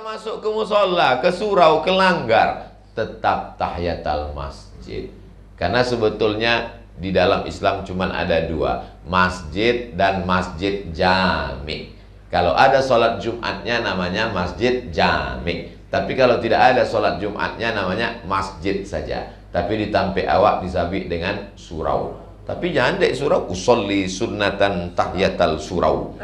masuk ke musola, ke surau, ke langgar, tetap tahiyatul masjid. Karena sebetulnya di dalam Islam cuma ada dua, masjid dan masjid jami. Kalau ada sholat Jumatnya namanya masjid jami. Tapi kalau tidak ada sholat Jumatnya namanya masjid saja. Tapi ditampe awak disabik dengan surau. Tapi jangan dek surau, usolli sunnatan tahiyatul surau.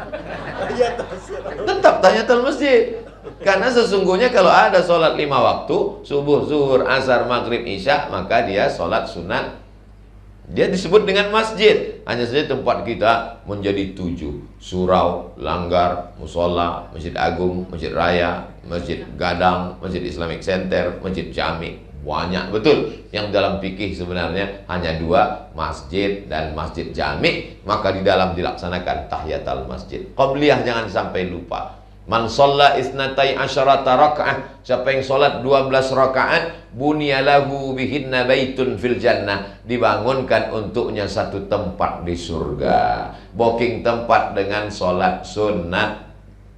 Tetap tahiyatul masjid. Karena sesungguhnya kalau ada sholat 5 waktu, subuh, zuhur, asar, maghrib, isya, maka dia sholat sunat. Dia disebut dengan masjid. Hanya saja tempat kita menjadi 7: surau, langgar, musola, masjid agung, masjid raya, masjid gadang, masjid Islamic Center, masjid jami. Banyak betul. Yang dalam fikih sebenarnya hanya 2, masjid dan masjid jami. Maka di dalam dilaksanakan tahiyatul masjid. Qabliyah jangan sampai lupa. Man shalla isnatai asyarata raka'ah, siapa yang sholat 12 rakaat, bunyalahu bihinna baitun fil jannah, dibangunkan untuknya satu tempat di surga. Booking tempat dengan sholat sunat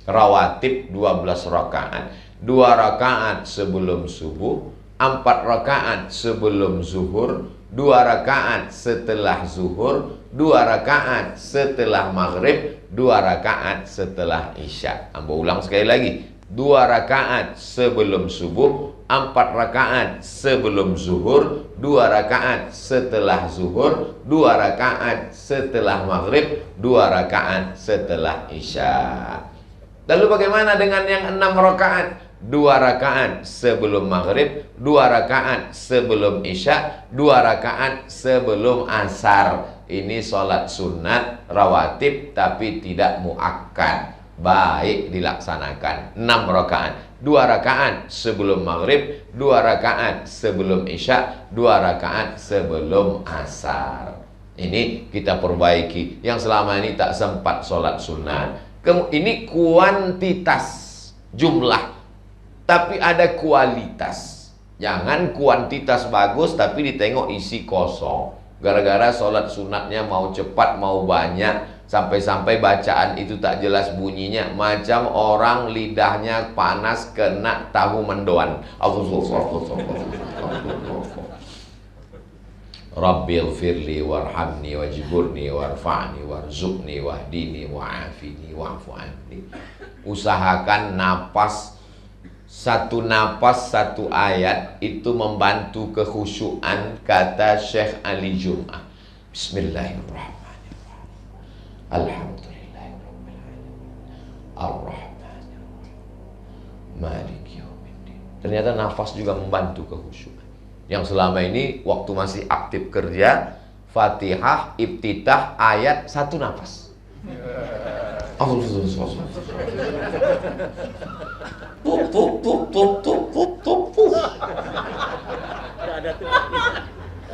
rawatib 12 rakaat. 2 rakaat sebelum subuh, 4 rakaat sebelum zuhur, 2 rakaat setelah zuhur, 2 rakaat setelah maghrib, 2 rakaat setelah isya. Ambo ulang sekali lagi. 2 rakaat sebelum subuh, 4 rakaat sebelum zuhur, 2 rakaat setelah zuhur, 2 rakaat setelah maghrib, 2 rakaat setelah isya. Lalu bagaimana dengan yang 6 rakaat? 2 rakaat sebelum maghrib, 2 rakaat sebelum isya, 2 rakaat sebelum asar. Ini sholat sunat rawatib tapi tidak muakkad, baik dilaksanakan. 6 rakaat, 2 rakaat sebelum maghrib, 2 rakaat sebelum isya, 2 rakaat sebelum asar. Ini kita perbaiki yang selama ini tak sempat sholat sunat. Ini kuantitas jumlah, tapi ada kualitas. Jangan kuantitas bagus tapi ditengok isi kosong. Gara-gara sholat sunatnya mau cepat, mau banyak, sampai-sampai bacaan itu tak jelas bunyinya, macam orang lidahnya panas kena tahu mendoan. Rabbil firli warhamni wajburni warfa'ni warzuqni wahdini wa'afini wa'fu anni. Usahakan napas, satu napas satu ayat itu membantu kekhusyuan, kata Syekh Ali Jum'ah. Bismillahirrahmanirrahim. Alhamdulillahirabbil alamin. Arrahmanirrahim. Maliki yaumiddin. Ternyata nafas juga membantu kekhusyuan. Yang selama ini waktu masih aktif kerja, Fatihah, Iftitah, ayat satu nafas.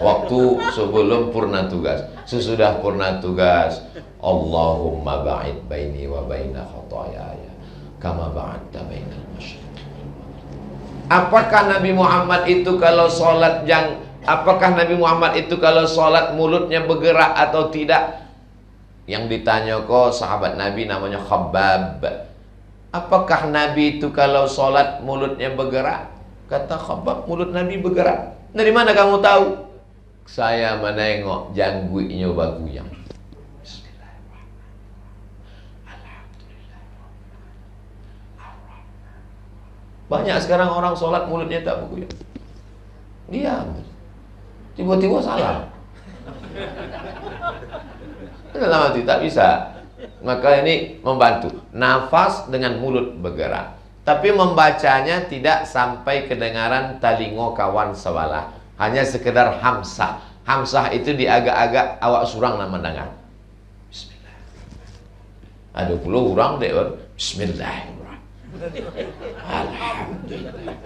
Waktu sebelum purna tugas, sesudah purna tugas, Allahumma ba'id baini wa baina khotoyaya kama ba'adta bainal masyriq. Apakah Nabi Muhammad itu kalau sholat mulutnya bergerak atau tidak? Yang ditanya kok sahabat Nabi namanya Khabbab. Apakah Nabi itu kalau sholat mulutnya bergerak? Kata Khabbab, mulut Nabi bergerak. Dari mana kamu tahu? Saya menengok jangguinya baguyang. Banyak sekarang orang sholat mulutnya tak bergoyang. Diam. Tiba-tiba salah. Dalam hati tak bisa. Maka ini membantu. Nafas dengan mulut bergerak. Tapi membacanya tidak sampai kedengaran talingo kawan sebelah. Hanya sekedar hamsah. Hamsah itu di agak-agak awak surang nak mendengar. Bismillah. Ada pula orang dek. Bismillah. Alhamdulillah.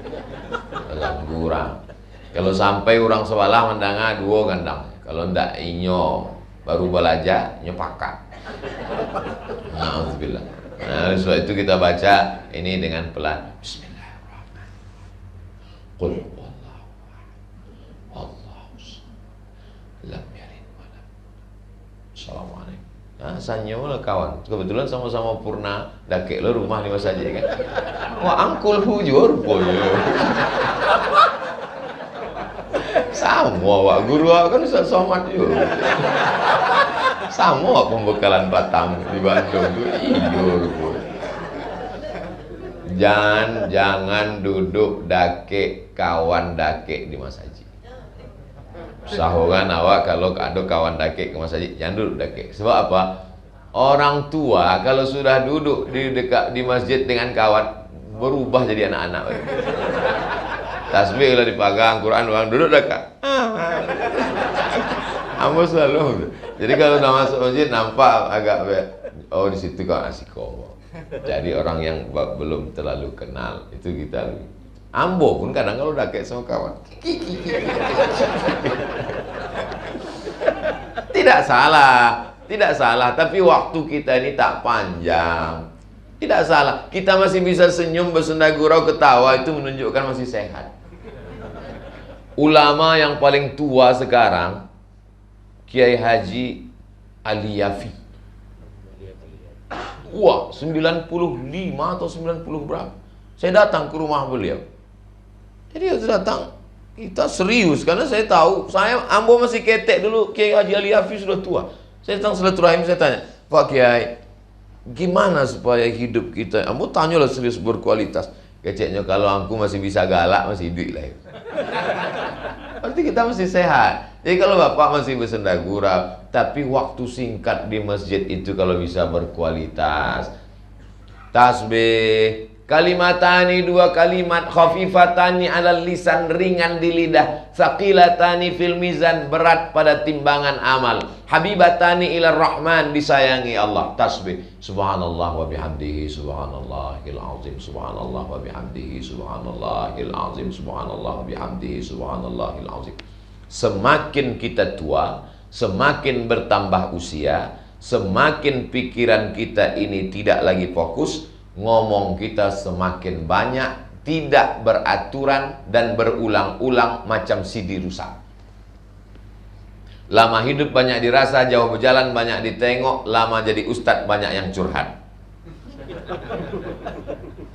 Dalam kurang. Kalau sampai orang sebelah mendengar dua gandang. Kalau ndak inyo baru belajar nyepakat. Alhamdulillah. Nah, sebab itu kita baca ini dengan pelan. Bismillahirrahmanirrahim. Qul huwallahu ahad. Allahu samad. Lam yalid wa lam. Assalamualaikum. Sanyo lah kawan. Kebetulan sama-sama purna dakek lo rumah di Mas Haji kan. Wah angkul hujur boyo. Sama wak guru kan Ustaz Somad juga. Sama wak pembekalan Batam di Bandung tuh hijur boyo. Jangan duduk dakek kawan dakek di Mas Haji. Sahuran awak kalau ada kawan dakek ke Mas Haji, jangan duduk dakek. Sebab apa? Orang tua kalau sudah duduk di dekat di masjid dengan kawan berubah jadi anak-anak. Tasbih lah dipegang, Quran orang duduk dekat. Ambo selalu. Jadi kalau udah masuk masjid nampak agak oh di situ kau asikomo. Jadi orang yang belum terlalu kenal itu kita. Ambo pun kadang kalau udah kayak sama kawan. Tidak salah, tapi waktu kita ini tak panjang. Tidak salah, kita masih bisa senyum, bersenda gurau, ketawa, itu menunjukkan masih sehat. Ulama yang paling tua sekarang Kiai Haji Ali Yafi. Wah, 95 atau 90 berapa? Saya datang ke rumah beliau. Jadi waktu datang, kita serius karena saya tahu, Ambo masih ketek dulu, Kiai Haji Ali Yafi sudah tua. Saya datang silaturahim, saya tanya, Pak Kiai, gimana supaya hidup kita? Ambo tanyalah serius berkualitas. Keceknya kalau aku masih bisa galak, masih hidup lah. Berarti kita masih sehat. Jadi kalau Bapak masih bersenda gurau, tapi waktu singkat di masjid itu kalau bisa berkualitas. Tasbih, kalimatani, 2 kalimat, khafifatani alal lisan, ringan di lidah, tsaqilatani fil mizan, berat pada timbangan amal, habibatani ilar rahman, disayangi Allah. Tasbih, subhanallah wa bihamdihi, subhanallahil azim, subhanallah wa bihamdihi, subhanallahil azim, subhanallah wa bihamdihi, subhanallahil azim. Semakin kita tua, semakin bertambah usia, semakin pikiran kita ini tidak lagi fokus, ngomong kita semakin banyak, tidak beraturan dan berulang-ulang macam CD rusak. Lama hidup banyak dirasa, jauh berjalan banyak ditengok, lama jadi ustadz banyak yang curhat.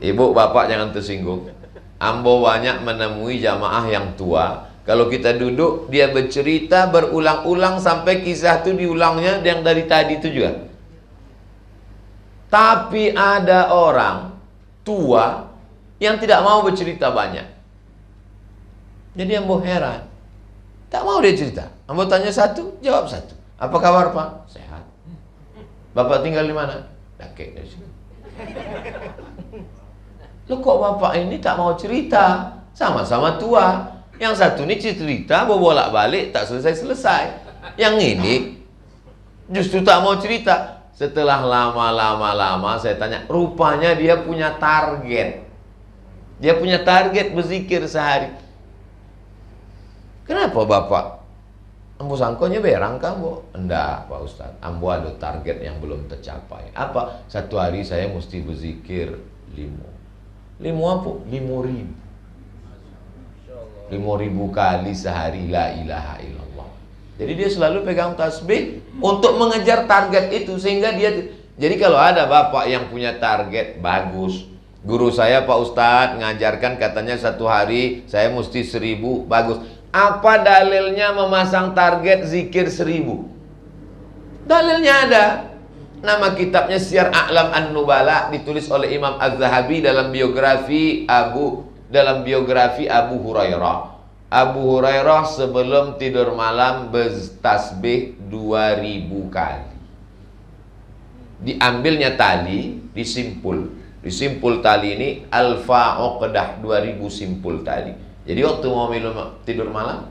Ibu bapak jangan tersinggung. Ambo banyak menemui jamaah yang tua. Kalau kita duduk, dia bercerita berulang-ulang sampai kisah itu diulangnya yang dari tadi itu juga. Tapi ada orang tua yang tidak mau bercerita banyak. Jadi Ambo heran. Tak mau dia cerita. Ambo tanya satu, jawab satu. Apa kabar Pak? Sehat. Bapak tinggal di mana? Dakek dari sini. Loh kok bapak ini tak mau cerita? Sama-sama tua. Yang satu ini cerita, bolak-balik tak selesai-selesai. Yang ini justru tak mau cerita. Setelah lama saya tanya, rupanya dia punya target. Dia punya target berzikir sehari. Kenapa Bapak? Ambo sangkonya berang kamu? Enggak Pak Ustadz, Ambo ada target yang belum tercapai. Apa? Satu hari saya mesti berzikir 5 apa? 5.000 kali sehari la ilaha illallah. Jadi dia selalu pegang tasbih untuk mengejar target itu, sehingga dia. Jadi kalau ada bapak yang punya target bagus, guru saya Pak Ustadz ngajarkan katanya satu hari saya mesti 1.000, bagus. Apa dalilnya memasang target zikir 1.000? Dalilnya ada. Nama kitabnya Syiar A'lam An-Nubala, ditulis oleh Imam Az-Zahabi dalam biografi Abu Hurairah. Abu Hurairah sebelum tidur malam bertasbih 2.000 kali. Diambilnya tali, disimpul tali ini alfa uqdah, 2.000 simpul tali. Jadi waktu mau tidur malam,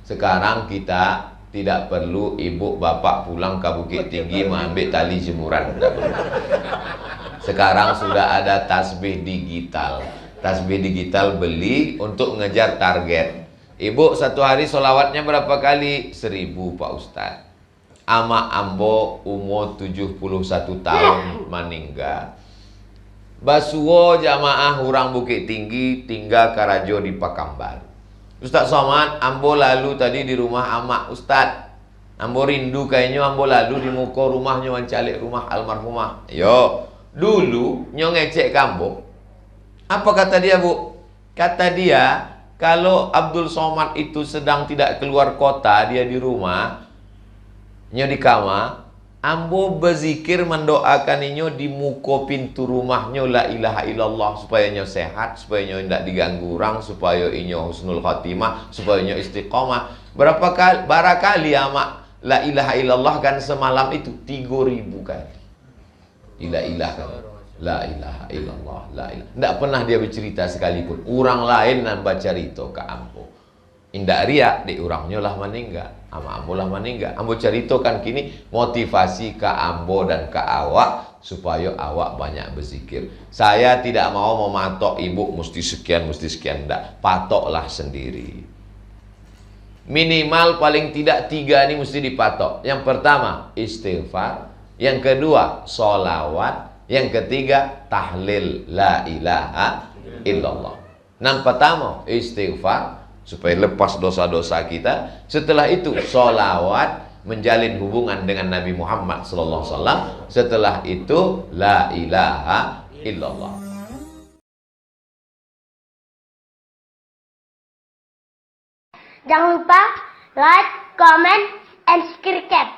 sekarang kita tidak perlu ibu bapak pulang ke Bukit Tinggi mengambil tali jemuran. Sekarang sudah ada tasbih digital. Tasbih digital beli untuk mengejar target. Ibu satu hari solawatnya berapa kali? 1.000 Pak Ustadz. Ama ambo umur 71 tahun meninggal. Basuwo jamaah hurang Bukit Tinggi tinggal Karajo di Pakambar. Ustadz Somad, ambo lalu tadi di rumah amak Ustadz. Ambo rindu kayaknya ambo lalu di muka rumahnya wancalik rumah almarhumah. Yo, dulu nyo ngecek kambo. Apa kata dia, Bu? Kata dia, kalau Abdul Somad itu sedang tidak keluar kota, dia di rumah, nyo di kamar, ambo berzikir mendoakan inyo di muka pintu rumahnya la ilaha illallah supaya inyo sehat, supaya inyo tidak diganggu orang, supaya inyo husnul khatimah, supaya inyo istiqomah. Berapa kali barakali amak la ilaha illallah kan semalam itu 3000 kali. La ilaha illallah, la ilaha. Tidak pernah dia bercerita sekalipun. Orang lain nan baca cerita ke ambo. Indak riak di orangnya lah meninggal. Ama ambo lah meninggal. Ambo cerita kan kini motivasi ke ambo dan ke awak supaya awak banyak berzikir. Saya tidak mau mematok ibu mesti sekian, tidak. Patoklah sendiri. Minimal paling tidak 3 ini mesti dipatok. Yang pertama istighfar, yang kedua sholawat, yang ketiga tahlil la ilaha illallah. Yang pertama istighfar supaya lepas dosa-dosa kita. Setelah itu sholawat, menjalin hubungan dengan Nabi Muhammad SAW. Setelah itu la ilaha illallah. Jangan lupa like, comment, and subscribe.